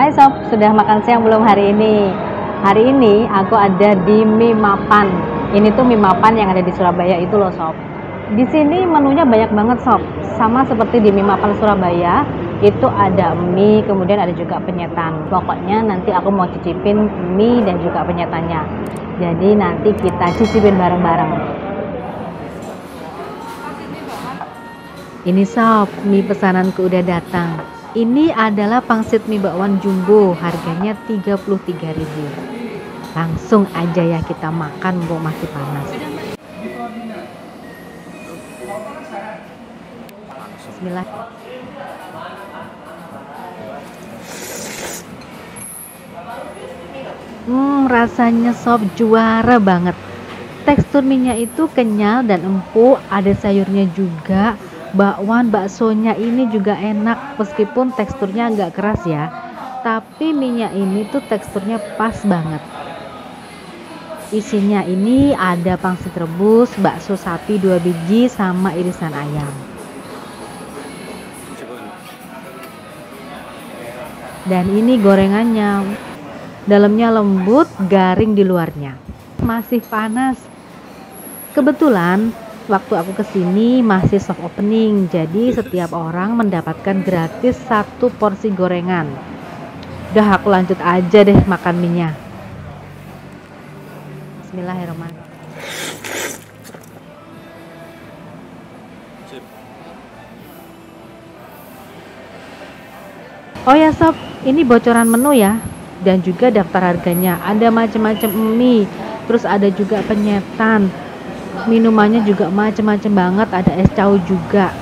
Hai sob, sudah makan siang belum hari ini? Hari ini aku ada di Mie Mapan. Ini tuh Mie Mapan yang ada di Surabaya itu loh sob. Di sini menunya banyak banget sob. Sama seperti di Mie Mapan Surabaya, itu ada mie, kemudian ada juga penyetan. Pokoknya nanti aku mau cicipin mie dan juga penyetannya. Jadi nanti kita cicipin bareng-bareng. Ini sob, mie pesananku udah datang. Ini adalah pangsit mie bakwan jumbo, harganya 33.000. Langsung aja ya kita makan mumpung masih panas. Bismillah. Rasanya sob juara banget. Tekstur minyak itu kenyal dan empuk, ada sayurnya juga. Bakwan, baksonya ini juga enak meskipun teksturnya agak keras ya. Tapi minyak ini tuh teksturnya pas banget. Isinya ini ada pangsit rebus, bakso sapi 2 biji sama irisan ayam. Dan ini gorengannya. Dalamnya lembut, garing di luarnya. Masih panas. Kebetulan waktu aku kesini masih soft opening, jadi setiap orang mendapatkan gratis 1 porsi gorengan. Udah aku lanjut aja deh makan minyak. Bismillahirrahmanirrahim. Oh ya sob, ini bocoran menu ya, dan juga daftar harganya. Ada macam-macam mie, terus ada juga penyetan. Minumannya juga macam-macam banget, ada es cau juga.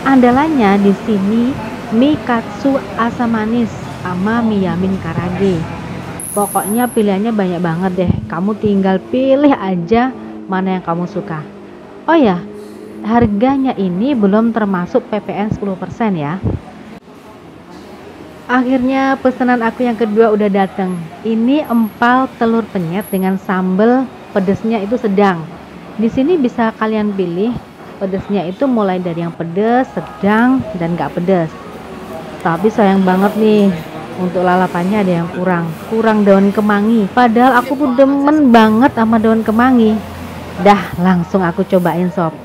Andalannya di sini mie katsu asam manis sama mie yamin karage. Pokoknya pilihannya banyak banget deh. Kamu tinggal pilih aja mana yang kamu suka. Oh ya, harganya ini belum termasuk PPN 10% ya. Akhirnya pesanan aku yang kedua udah datang. Ini empal telur penyet dengan sambal, pedesnya itu sedang. Di sini bisa kalian pilih pedesnya itu mulai dari yang pedes, sedang, dan gak pedes. Tapi sayang banget nih, untuk lalapannya ada yang kurang daun kemangi. Padahal aku pun demen banget sama daun kemangi. Dah langsung aku cobain sob.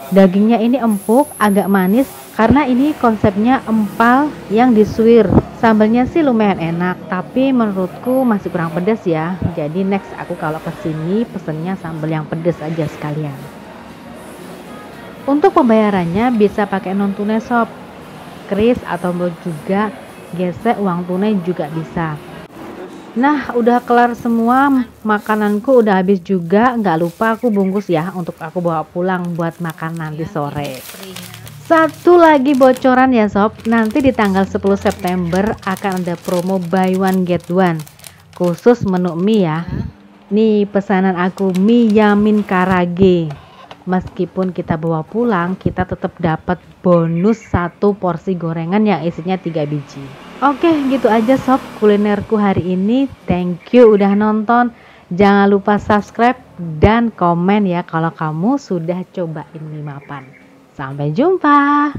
Dagingnya ini empuk, agak manis karena ini konsepnya empal yang disuir. Sambalnya sih lumayan enak, tapi menurutku masih kurang pedas ya. Jadi next aku kalau kesini pesennya sambal yang pedas aja sekalian. Untuk pembayarannya bisa pakai non tunai sob, kris atau juga gesek uang tunai juga bisa. Nah udah kelar semua, makananku udah habis juga. Nggak lupa aku bungkus ya untuk aku bawa pulang buat makan nanti sore. Satu lagi bocoran ya sob, nanti di tanggal 10 September akan ada promo buy one get one khusus menu mie ya. Nih pesanan aku mie yamin karage. Meskipun kita bawa pulang, kita tetap dapat bonus 1 porsi gorengan yang isinya 3 biji. Oke, gitu aja sob kulinerku hari ini. Thank you udah nonton. Jangan lupa subscribe dan komen ya kalau kamu sudah cobain mie mapan. Sampai jumpa.